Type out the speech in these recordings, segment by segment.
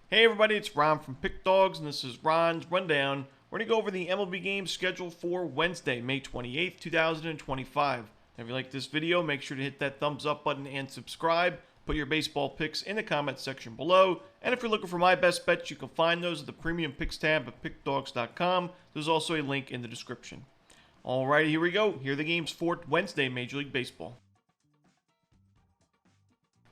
Hey everybody, it's Ron from Pick Dawgz, and this is Ron's Rundown. We're going to go over the MLB games scheduled for Wednesday, May 28th, 2025. If you like this video, make sure to hit that thumbs up button and subscribe. Put your baseball picks in the comment section below. And if you're looking for my best bets, you can find those at the Premium Picks tab at pickdawgz.com. There's also a link in the description. Alrighty, here we go. Here are the games for Wednesday, Major League Baseball.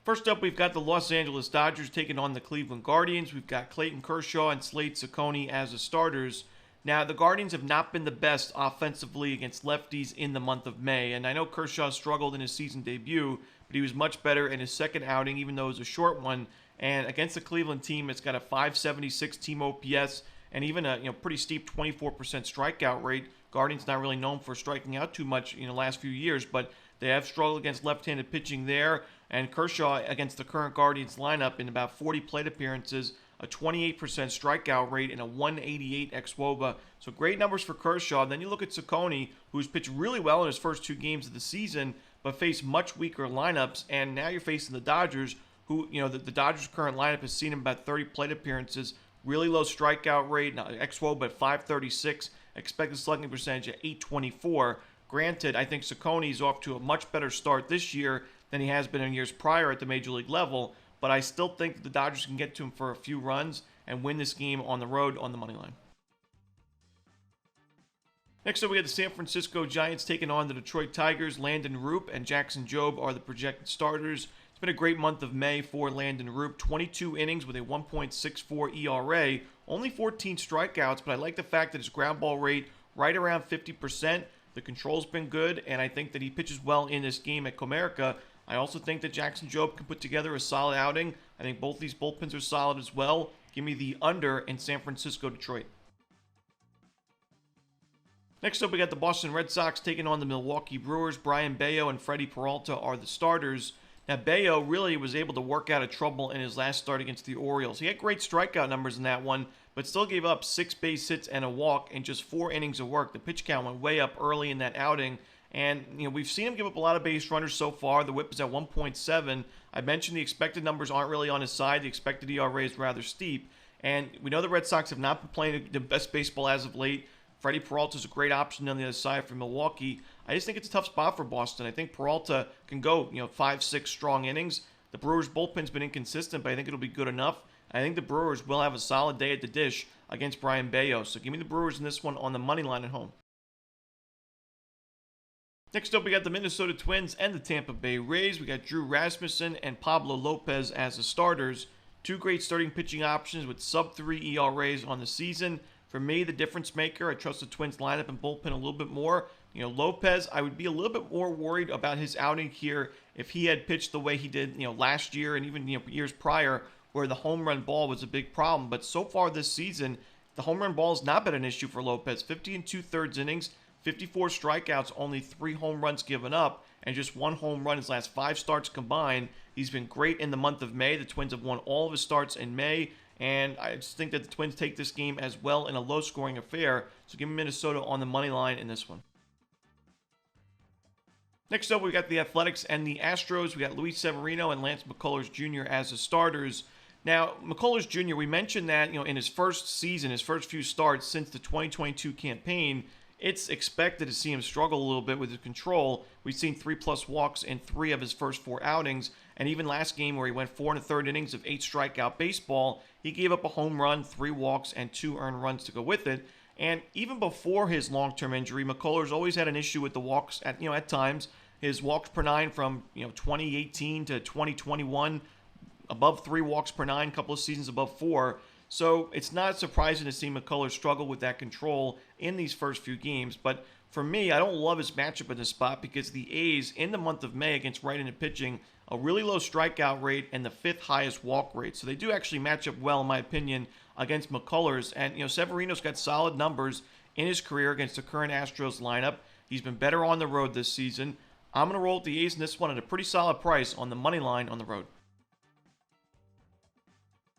First up, we've got the Los Angeles Dodgers taking on the Cleveland Guardians. We've got Clayton Kershaw and Slade Cecconi as the starters. Now, the Guardians have not been the best offensively against lefties in the month of May, and I know Kershaw struggled in his season debut, but he was much better in his second outing, even though it was a short one. And against the Cleveland team, it's got a 576 team OPS and even a pretty steep 24% strikeout rate. Guardians not really known for striking out too much in the last few years, but they have struggled against left-handed pitching there. And Kershaw against the current Guardians lineup in about 40 plate appearances, a 28% strikeout rate, and a 188 xWOBA. So great numbers for Kershaw. Then you look at Cecconi, who's pitched really well in his first two games of the season, but faced much weaker lineups. And now you're facing the Dodgers, who, the Dodgers' current lineup has seen him about 30 plate appearances, really low strikeout rate, xWOBA at 536, expected slugging percentage at 824. Granted, I think Cecconi's off to a much better start this year than he has been in years prior at the Major League level, but I still think that the Dodgers can get to him for a few runs and win this game on the road on the money line. Next up, we have the San Francisco Giants taking on the Detroit Tigers. Landon Roop and Jackson Jobe are the projected starters. It's been a great month of May for Landon Roop. 22 innings with a 1.64 ERA, only 14 strikeouts, but I like the fact that his ground ball rate right around 50%. The control's been good, and I think that he pitches well in this game at Comerica. I also think that Jackson Jobe can put together a solid outing. I think both these bullpens are solid as well. Give me the under in San Francisco, Detroit. Next up, we got the Boston Red Sox taking on the Milwaukee Brewers. Brian Bello and Freddie Peralta are the starters. Now, Bello really was able to work out of trouble in his last start against the Orioles. He had great strikeout numbers in that one, but still gave up 6 base hits and a walk in just 4 innings of work. The pitch count went way up early in that outing. And, we've seen him give up a lot of base runners so far. The whip is at 1.7. I mentioned the expected numbers aren't really on his side. The expected ERA is rather steep. And we know the Red Sox have not been playing the best baseball as of late. Freddie Peralta is a great option on the other side for Milwaukee. I just think it's a tough spot for Boston. I think Peralta can go, 5-6 strong innings. The Brewers' bullpen's been inconsistent, but I think it'll be good enough. I think the Brewers will have a solid day at the dish against Brian Bello. So give me the Brewers in this one on the money line at home. Next up, we got the Minnesota Twins and the Tampa Bay Rays. We got Drew Rasmussen and Pablo Lopez as the starters. Two great starting pitching options with sub-3 ERAs on the season. For me, the difference maker, I trust the Twins lineup and bullpen a little bit more. Lopez, I would be a little bit more worried about his outing here if he had pitched the way he did, last year and even, years prior, where the home run ball was a big problem. But so far this season, the home run ball has not been an issue for Lopez. 50 and 2/3 innings, 54 strikeouts, only 3 home runs given up, and just 1 home run his last 5 starts combined. He's been great in the month of May. The Twins have won all of his starts in May, and I just think that the Twins take this game as well in a low-scoring affair. So give me Minnesota on the money line in this one. Next up, we got the Athletics and the Astros. We got Luis Severino and Lance McCullers Jr. as the starters. Now, McCullers Jr., we mentioned that, in his first season, his first few starts since the 2022 campaign, it's expected to see him struggle a little bit with his control. We've seen 3+ walks in 3 of his first 4 outings, and even last game where he went 4 1/3 innings of 8 strikeout baseball, he gave up a home run, 3 walks, and 2 earned runs to go with it. And even before his long-term injury, McCullers always had an issue with the walks at times. His walks per 9 from 2018 to 2021, above 3 walks per 9, a couple of seasons above 4. So it's not surprising to see McCullers struggle with that control in these first few games. But for me, I don't love his matchup in this spot because the A's in the month of May against right-handed pitching, a really low strikeout rate and the 5th highest walk rate. So they do actually match up well, in my opinion, against McCullers. And, Severino's got solid numbers in his career against the current Astros lineup. He's been better on the road this season. I'm going to roll with the A's in this one at a pretty solid price on the money line on the road.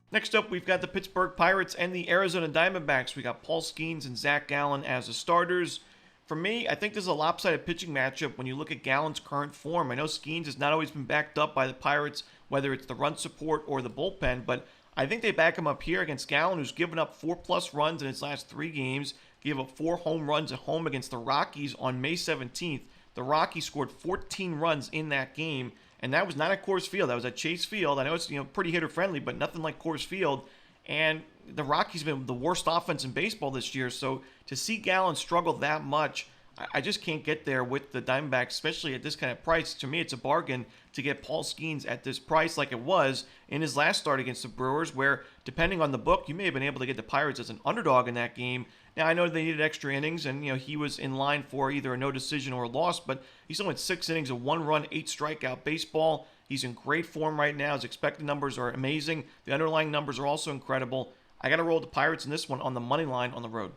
Next up, we've got the Pittsburgh Pirates and the Arizona Diamondbacks. We got Paul Skeens and Zach Gallen as the starters. For me, I think this is a lopsided pitching matchup when you look at Gallen's current form. I know Skeens has not always been backed up by the Pirates, whether it's the run support or the bullpen, but I think they back him up here against Gallen, who's given up 4+ runs in his last 3 games, gave up 4 home runs at home against the Rockies on May 17th. The Rockies scored 14 runs in that game, and that was not at Coors Field. That was at Chase Field. I know it's pretty hitter-friendly, but nothing like Coors Field. And the Rockies have been the worst offense in baseball this year, so to see Gallen struggle that much, I just can't get there with the Diamondbacks, especially at this kind of price. To me, it's a bargain to get Paul Skeens at this price like it was in his last start against the Brewers, where, depending on the book, you may have been able to get the Pirates as an underdog in that game. Now, I know they needed extra innings, and he was in line for either a no decision or a loss, but he's only 6 innings of 1 run, 8 strikeout baseball. He's in great form right now. His expected numbers are amazing. The underlying numbers are also incredible. I got to roll the Pirates in this one on the money line on the road.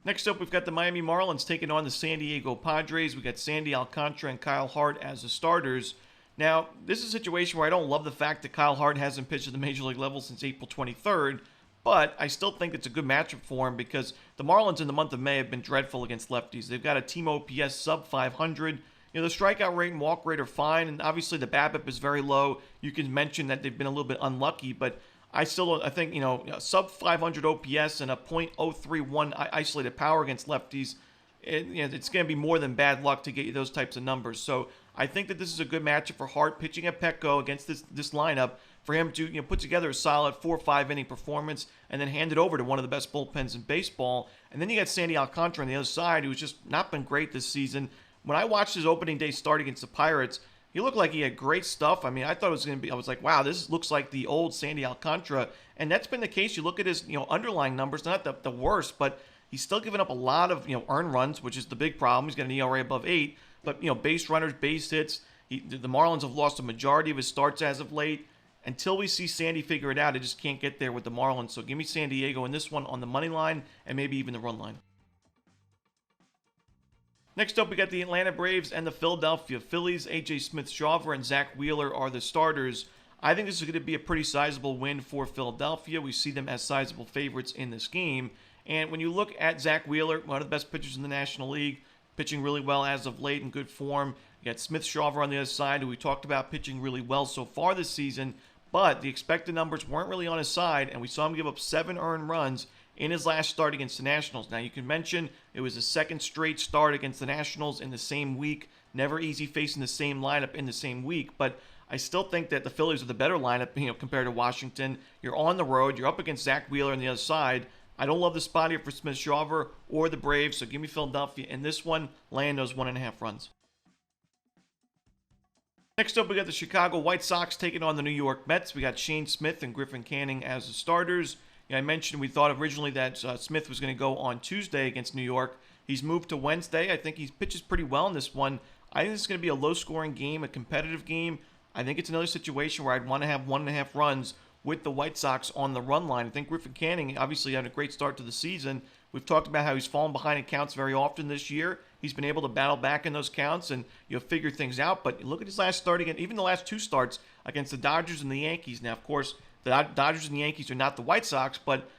Next up, we've got the Miami Marlins taking on the San Diego Padres. We got Sandy Alcantara and Kyle Hart as the starters. Now, this is a situation where I don't love the fact that Kyle Hart hasn't pitched at the major league level since April 23rd, but I still think it's a good matchup for him because the Marlins in the month of May have been dreadful against lefties. They've got a team OPS sub 500. The strikeout rate and walk rate are fine, and obviously the BABIP is very low. You can mention that they've been a little bit unlucky, but I think, sub 500 OPS and a .031 isolated power against lefties, it's going to be more than bad luck to get you those types of numbers. So I think that this is a good matchup for Hart pitching at Petco against this lineup for him to put together a solid 4 or 5 inning performance and then hand it over to one of the best bullpens in baseball. And then you got Sandy Alcantara on the other side, who's just not been great this season. When I watched his opening day start against the Pirates, he looked like he had great stuff. I mean, I thought it was going to be, I was like, wow, this looks like the old Sandy Alcantara. And that's been the case. You look at his, underlying numbers, not the worst, but he's still giving up a lot of, earned runs, which is the big problem. He's got an ERA above 8, but, base runners, base hits. The Marlins have lost a majority of his starts as of late. Until we see Sandy figure it out, I just can't get there with the Marlins. So give me San Diego in this one on the money line and maybe even the run line. Next up, we got the Atlanta Braves and the Philadelphia Phillies. A.J. Smith-Shawver and Zach Wheeler are the starters. I think this is going to be a pretty sizable win for Philadelphia. We see them as sizable favorites in this game. And when you look at Zach Wheeler, one of the best pitchers in the National League, pitching really well as of late in good form. You got Smith-Shawver on the other side, who we talked about pitching really well so far this season. But the expected numbers weren't really on his side, and we saw him give up 7 earned runs in his last start against the Nationals. Now, you can mention it was a second straight start against the Nationals in the same week. Never easy facing the same lineup in the same week, but I still think that the Phillies are the better lineup, compared to Washington. You're on the road. You're up against Zach Wheeler on the other side. I don't love the spot here for Smith-Shawver or the Braves, so give me Philadelphia in this one, laying those 1.5 runs. Next up, we got the Chicago White Sox taking on the New York Mets. We got Shane Smith and Griffin Canning as the starters. I mentioned we thought originally that Smith was going to go on Tuesday against New York. He's moved to Wednesday. I think he pitches pretty well in this one. I think this is going to be a low-scoring game, a competitive game. I think it's another situation where I'd want to have 1.5 runs with the White Sox on the run line. I think Griffin Canning obviously had a great start to the season. We've talked about how he's fallen behind in counts very often this year. He's been able to battle back in those counts and figure things out. But look at his last start again, even the last 2 starts against the Dodgers and the Yankees. Now, of course, the Dodgers and the Yankees are not the White Sox, but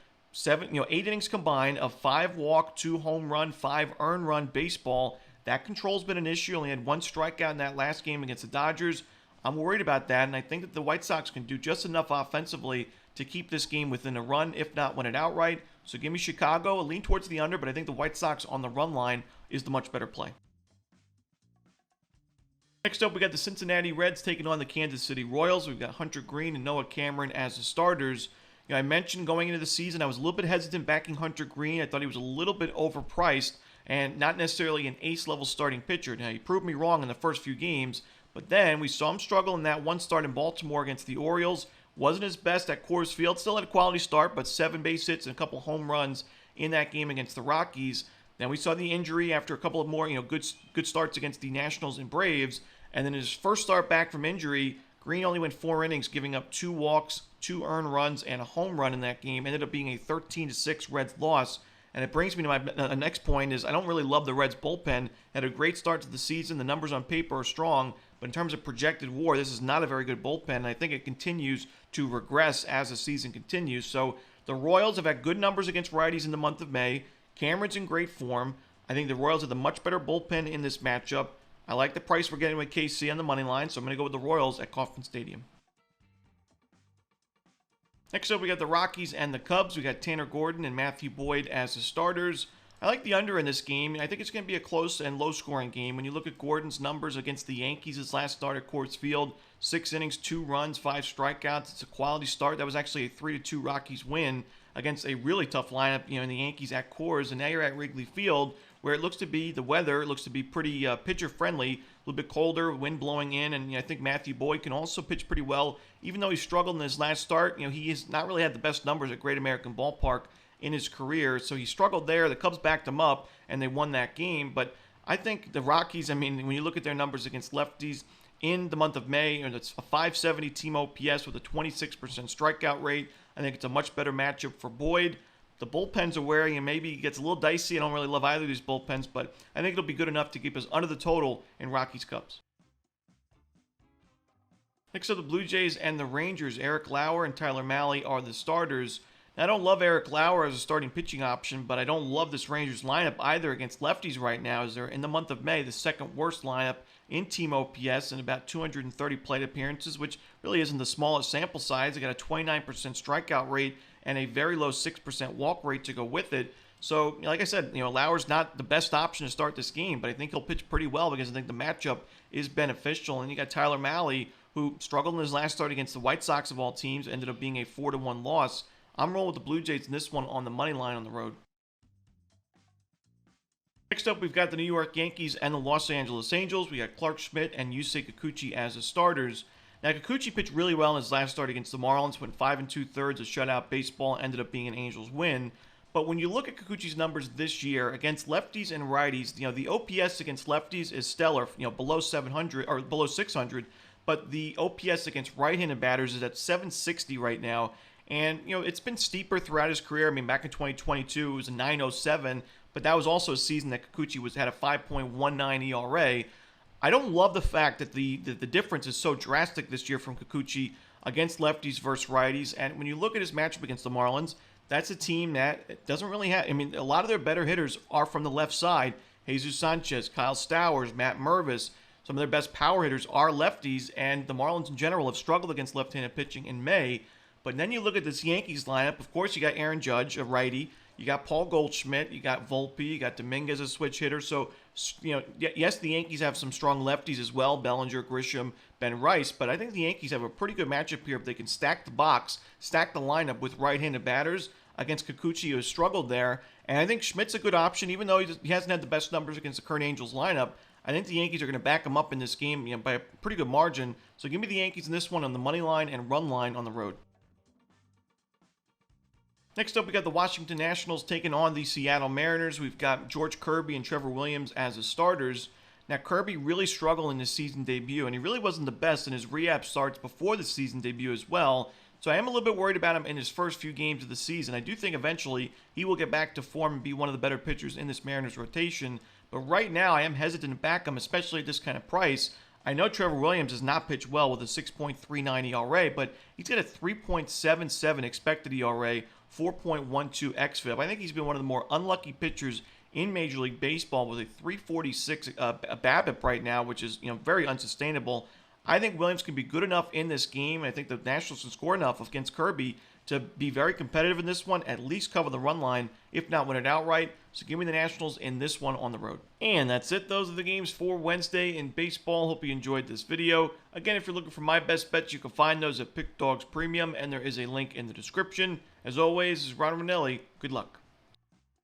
8 innings combined of 5 walk, 2 home run, 5 earned run baseball. That control's been an issue. Only had 1 strikeout in that last game against the Dodgers. I'm worried about that, and I think that the White Sox can do just enough offensively to keep this game within a run, if not win it outright. So give me Chicago. I lean towards the under, but I think the White Sox on the run line is the much better play. Next up, we got the Cincinnati Reds taking on the Kansas City Royals. We've got Hunter Green and Noah Cameron as the starters. I mentioned going into the season, I was a little bit hesitant backing Hunter Green. I thought he was a little bit overpriced and not necessarily an ace-level starting pitcher. Now, he proved me wrong in the first few games, but then we saw him struggle in that one start in Baltimore against the Orioles. Wasn't his best at Coors Field. Still had a quality start, but 7 base hits and a couple home runs in that game against the Rockies. Then we saw the injury after a couple of more, good starts against the Nationals and Braves. And then his first start back from injury, Green only went 4 innings, giving up 2 walks, 2 earned runs, and a home run in that game. Ended up being a 13-6 Reds loss. And it brings me to my next point is I don't really love the Reds bullpen. Had a great start to the season. The numbers on paper are strong. But in terms of projected WAR, this is not a very good bullpen. And I think it continues to regress as the season continues. So the Royals have had good numbers against righties in the month of May. Cameron's in great form. I think the Royals are the much better bullpen in this matchup. I like the price we're getting with KC on the money line, so I'm going to go with the Royals at Kauffman Stadium. Next up, we got the Rockies and the Cubs. We got Tanner Gordon and Matthew Boyd as the starters. I like the under in this game. I think it's going to be a close and low-scoring game. When you look at Gordon's numbers against the Yankees, his last start at Coors Field, 6 innings, 2 runs, 5 strikeouts. It's a quality start. That was actually a 3-2 Rockies win against a really tough lineup, in the Yankees at Coors. And now you're at Wrigley Field, where it looks to be the weather. It looks to be pretty pitcher-friendly, a little bit colder, wind blowing in. And I think Matthew Boyd can also pitch pretty well. Even though he struggled in his last start, he has not really had the best numbers at Great American Ballpark in his career. So he struggled there. The Cubs backed him up, and they won that game. But I think the Rockies, when you look at their numbers against lefties in the month of May, and it's a 570 team OPS with a 26% strikeout rate. I think it's a much better matchup for Boyd. The bullpens are wearing, and maybe it gets a little dicey. I don't really love either of these bullpens, but I think it'll be good enough to keep us under the total in Rockies Cubs. Next up, the Blue Jays and the Rangers. Eric Lauer and Tyler Mahle are the starters. Now, I don't love Eric Lauer as a starting pitching option, but I don't love this Rangers lineup either against lefties right now, as they're in the month of May, the second worst lineup in team OPS and about 230 plate appearances, which really isn't the smallest sample size. They got a 29% strikeout rate and a very low 6% walk rate to go with it. So, like I said, Lauer's not the best option to start this game, but I think he'll pitch pretty well because I think the matchup is beneficial. And you got Tyler Mahle, who struggled in his last start against the White Sox of all teams, ended up being a 4-1 loss. I'm rolling with the Blue Jays in this one on the money line on the road. Next up, we've got the New York Yankees and the Los Angeles Angels. We got Clark Schmidt and Yusei Kikuchi as the starters. Now, Kikuchi pitched really well in his last start against the Marlins, went 5 2/3, a shutout baseball, ended up being an Angels win. But when you look at Kikuchi's numbers this year against lefties and righties, the OPS against lefties is stellar, below 700 or below 600, but the OPS against right-handed batters is at 760 right now. And, it's been steeper throughout his career. Back in 2022, it was a 907, but that was also a season that Kikuchi had a 5.19 ERA. I don't love the fact that the difference is so drastic this year from Kikuchi against lefties versus righties. And when you look at his matchup against the Marlins, that's a team that doesn't really have, a lot of their better hitters are from the left side. Jesus Sanchez, Kyle Stowers, Matt Mervis. Some of their best power hitters are lefties, and the Marlins in general have struggled against left-handed pitching in May. But then you look at this Yankees lineup. Of course, you got Aaron Judge, a righty. You got Paul Goldschmidt. You got Volpe. You got Dominguez, a switch hitter. So, yes, the Yankees have some strong lefties as well. Bellinger, Grisham, Ben Rice. But I think the Yankees have a pretty good matchup here if they can stack the box, stack the lineup with right-handed batters against Kikuchi, who has struggled there. And I think Schmidt's a good option, even though he hasn't had the best numbers against the current Angels lineup. I think the Yankees are going to back him up in this game by a pretty good margin. So give me the Yankees in this one on the money line and run line on the road. Next up, we got the Washington Nationals taking on the Seattle Mariners. We've got George Kirby and Trevor Williams as the starters. Now, Kirby really struggled in his season debut, and he really wasn't the best in his rehab starts before the season debut as well. So I am a little bit worried about him in his first few games of the season. I do think eventually he will get back to form and be one of the better pitchers in this Mariners rotation. But right now, I am hesitant to back him, especially at this kind of price. I know Trevor Williams has not pitched well with a 6.39 ERA, but he's got a 3.77 expected ERA, 4.12 xFIP. I think he's been one of the more unlucky pitchers in Major League Baseball with a 346 BABIP right now, which is very unsustainable. I think Williams can be good enough in this game, and I think the Nationals can score enough against Kirby to be very competitive in this one, at least cover the run line, if not win it outright. So give me the Nationals in this one on the road. And that's it. Those are the games for Wednesday in baseball. Hope you enjoyed this video. Again, if you're looking for my best bets, you can find those at Pick Dawgz Premium, and there is a link in the description. As always, this is Romanelli. Good luck.